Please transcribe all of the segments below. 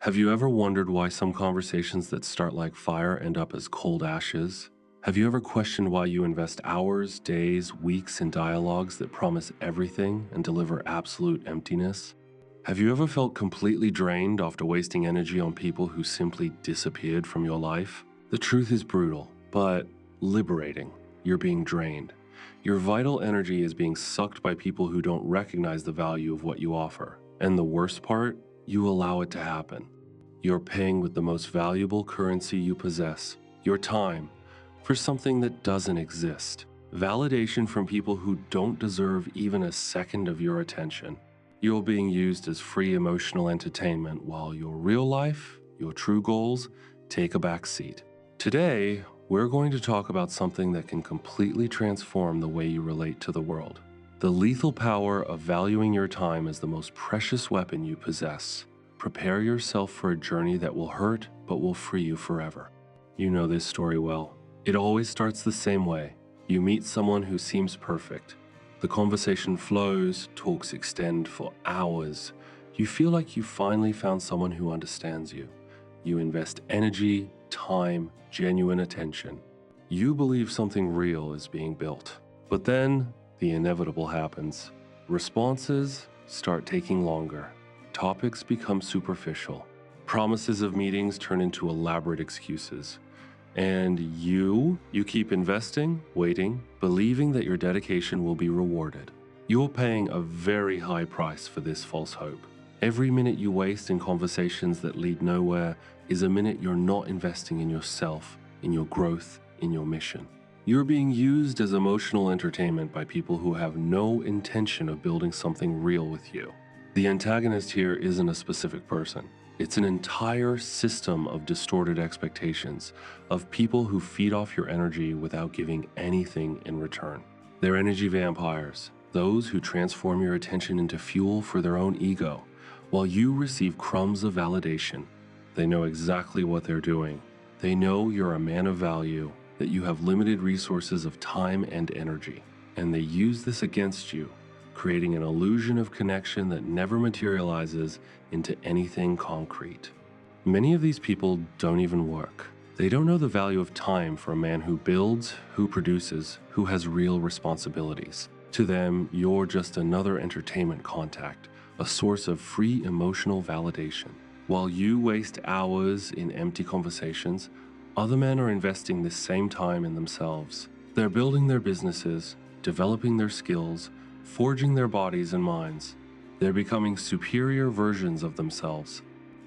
Have you ever wondered why some conversations that start like fire end up as cold ashes? Have you ever questioned why you invest hours, days, weeks in dialogues that promise everything and deliver absolute emptiness? Have you ever felt completely drained after wasting energy on people who simply disappeared from your life? The truth is brutal, but liberating. You're being drained. Your vital energy is being sucked by people who don't recognize the value of what you offer. And the worst part, you allow it to happen. You're paying with the most valuable currency you possess, your time, for something that doesn't exist. Validation from people who don't deserve even a second of your attention. You're being used as free emotional entertainment while your real life, your true goals, take a back seat. Today, we're going to talk about something that can completely transform the way you relate to the world. The lethal power of valuing your time as the most precious weapon you possess. Prepare yourself for a journey that will hurt, but will free you forever. You know this story well. It always starts the same way. You meet someone who seems perfect. The conversation flows, talks extend for hours. You feel like you finally found someone who understands you. You invest energy, time, genuine attention. You believe something real is being built. But then, the inevitable happens. Responses start taking longer. Topics become superficial. Promises of meetings turn into elaborate excuses. And you keep investing, waiting, believing that your dedication will be rewarded. You're paying a very high price for this false hope. Every minute you waste in conversations that lead nowhere is a minute you're not investing in yourself, in your growth, in your mission. You're being used as emotional entertainment by people who have no intention of building something real with you. The antagonist here isn't a specific person. It's an entire system of distorted expectations, of people who feed off your energy without giving anything in return. They're energy vampires, those who transform your attention into fuel for their own ego, while you receive crumbs of validation. They know exactly what they're doing. They know you're a man of value, that you have limited resources of time and energy, and they use this against you, creating an illusion of connection that never materializes into anything concrete. Many of these people don't even work. They don't know the value of time for a man who builds, who produces, who has real responsibilities. To them, you're just another entertainment contact, a source of free emotional validation. While you waste hours in empty conversations, other men are investing this same time in themselves. They're building their businesses, developing their skills, forging their bodies and minds. They're becoming superior versions of themselves.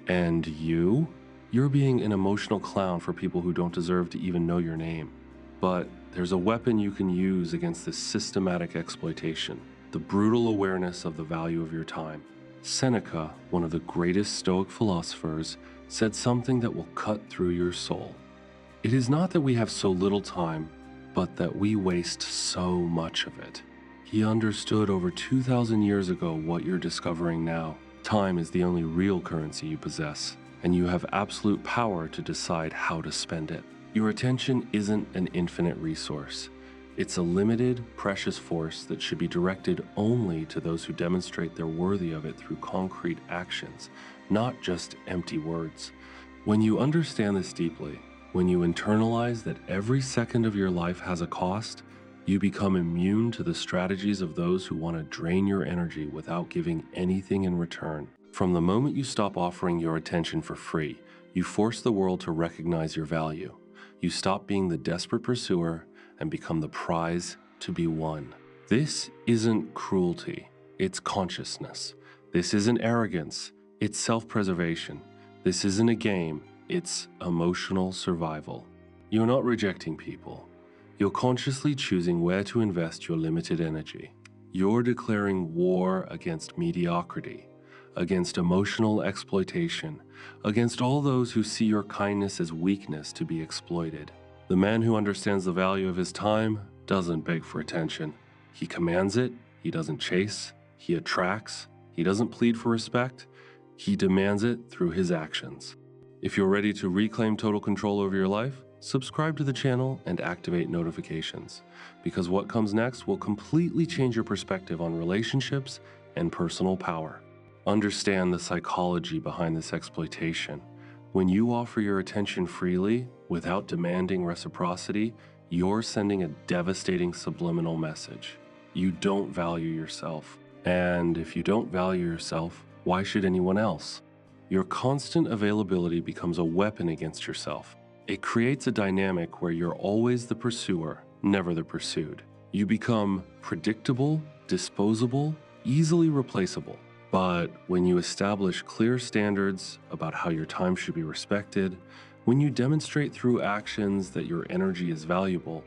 And you're being an emotional clown for people who don't deserve to even know your name. But there's a weapon you can use against this systematic exploitation, the brutal awareness of the value of your time. Seneca, one of the greatest Stoic philosophers, said something that will cut through your soul. It is not that we have so little time, but that we waste so much of it. He understood over 2,000 years ago what you're discovering now. Time is the only real currency you possess, and you have absolute power to decide how to spend it. Your attention isn't an infinite resource. It's a limited, precious force that should be directed only to those who demonstrate they're worthy of it through concrete actions, not just empty words. When you understand this deeply, when you internalize that every second of your life has a cost, you become immune to the strategies of those who want to drain your energy without giving anything in return. From the moment you stop offering your attention for free, you force the world to recognize your value. You stop being the desperate pursuer and become the prize to be won. This isn't cruelty, it's consciousness. This isn't arrogance, it's self-preservation. This isn't a game, it's emotional survival. You're not rejecting people. You're consciously choosing where to invest your limited energy. You're declaring war against mediocrity, against emotional exploitation, against all those who see your kindness as weakness to be exploited. The man who understands the value of his time doesn't beg for attention. He commands it, he doesn't chase, he attracts, he doesn't plead for respect, he demands it through his actions. If you're ready to reclaim total control over your life, subscribe to the channel and activate notifications, because what comes next will completely change your perspective on relationships and personal power. Understand the psychology behind this exploitation. When you offer your attention freely, without demanding reciprocity, you're sending a devastating subliminal message. You don't value yourself. And if you don't value yourself, why should anyone else? Your constant availability becomes a weapon against yourself. It creates a dynamic where you're always the pursuer, never the pursued. You become predictable, disposable, easily replaceable. But when you establish clear standards about how your time should be respected, when you demonstrate through actions that your energy is valuable,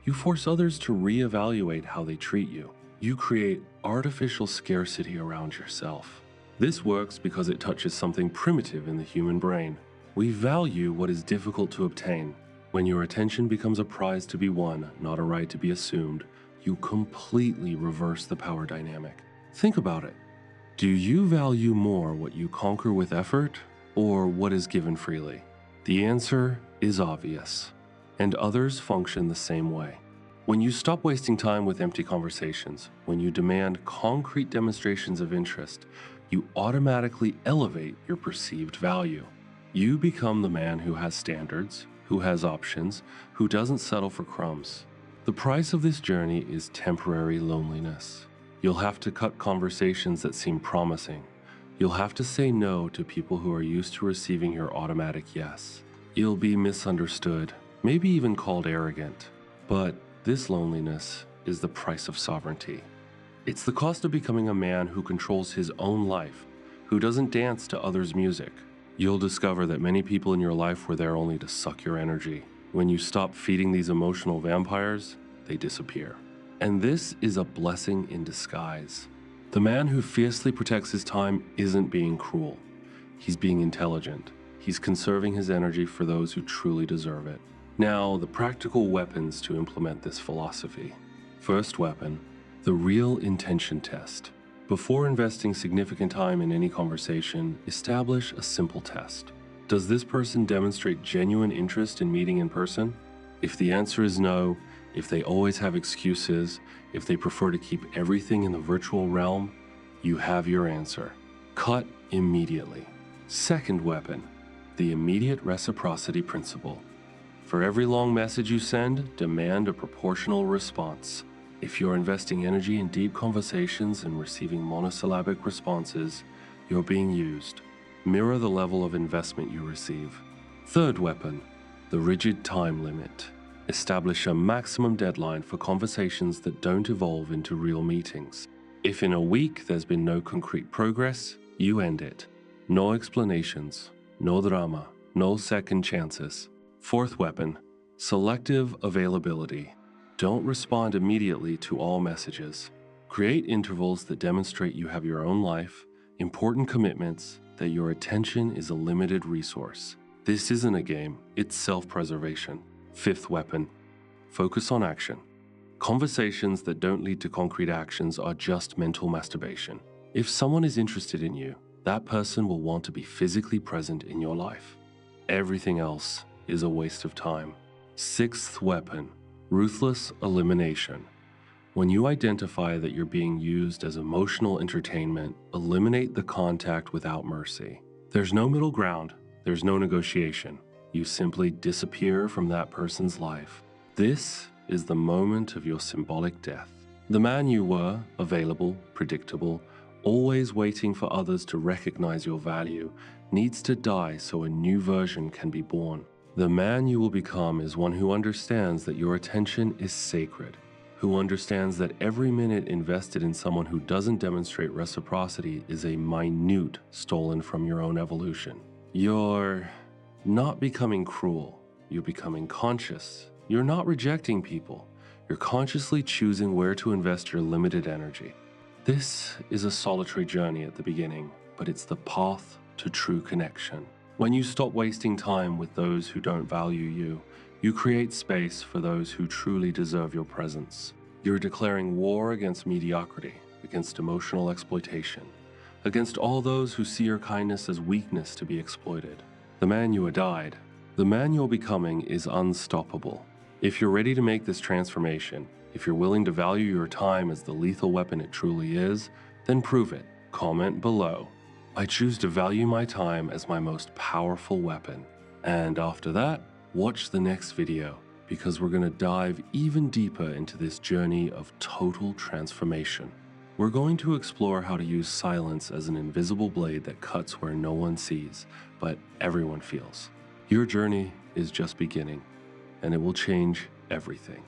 you force others to reevaluate how they treat you. You create artificial scarcity around yourself. This works because it touches something primitive in the human brain. We value what is difficult to obtain. When your attention becomes a prize to be won, not a right to be assumed, you completely reverse the power dynamic. Think about it. Do you value more what you conquer with effort or what is given freely? The answer is obvious, and others function the same way. When you stop wasting time with empty conversations, when you demand concrete demonstrations of interest, you automatically elevate your perceived value. You become the man who has standards, who has options, who doesn't settle for crumbs. The price of this journey is temporary loneliness. You'll have to cut conversations that seem promising. You'll have to say no to people who are used to receiving your automatic yes. You'll be misunderstood, maybe even called arrogant. But this loneliness is the price of sovereignty. It's the cost of becoming a man who controls his own life, who doesn't dance to others' music. You'll discover that many people in your life were there only to suck your energy. When you stop feeding these emotional vampires, they disappear. And this is a blessing in disguise. The man who fiercely protects his time isn't being cruel. He's being intelligent. He's conserving his energy for those who truly deserve it. Now, the practical weapons to implement this philosophy. First weapon, the real intention test. Before investing significant time in any conversation, establish a simple test. Does this person demonstrate genuine interest in meeting in person? If the answer is no, if they always have excuses, if they prefer to keep everything in the virtual realm, you have your answer. Cut immediately. Second weapon, the immediate reciprocity principle. For every long message you send, demand a proportional response. If you're investing energy in deep conversations and receiving monosyllabic responses, you're being used. Mirror the level of investment you receive. Third weapon, the rigid time limit. Establish a maximum deadline for conversations that don't evolve into real meetings. If in a week there's been no concrete progress, you end it. No explanations, no drama, no second chances. Fourth weapon, selective availability. Don't respond immediately to all messages. Create intervals that demonstrate you have your own life, important commitments, that your attention is a limited resource. This isn't a game, it's self-preservation. Fifth weapon, focus on action. Conversations that don't lead to concrete actions are just mental masturbation. If someone is interested in you, that person will want to be physically present in your life. Everything else is a waste of time. Sixth weapon, ruthless elimination. When you identify that you're being used as emotional entertainment, eliminate the contact without mercy. There's no middle ground, there's no negotiation. You simply disappear from that person's life. This is the moment of your symbolic death. The man you were, available, predictable, always waiting for others to recognize your value, needs to die so a new version can be born. The man you will become is one who understands that your attention is sacred, who understands that every minute invested in someone who doesn't demonstrate reciprocity is a minute stolen from your own evolution. You're not becoming cruel, you're becoming conscious. You're not rejecting people, you're consciously choosing where to invest your limited energy. This is a solitary journey at the beginning, but it's the path to true connection. When you stop wasting time with those who don't value you, you create space for those who truly deserve your presence. You're declaring war against mediocrity, against emotional exploitation, against all those who see your kindness as weakness to be exploited. The man you died, the man you're becoming is unstoppable. If you're ready to make this transformation, if you're willing to value your time as the lethal weapon it truly is, then prove it. Comment below. I choose to value my time as my most powerful weapon. And after that, watch the next video because we're going to dive even deeper into this journey of total transformation. We're going to explore how to use silence as an invisible blade that cuts where no one sees, but everyone feels. Your journey is just beginning, and it will change everything.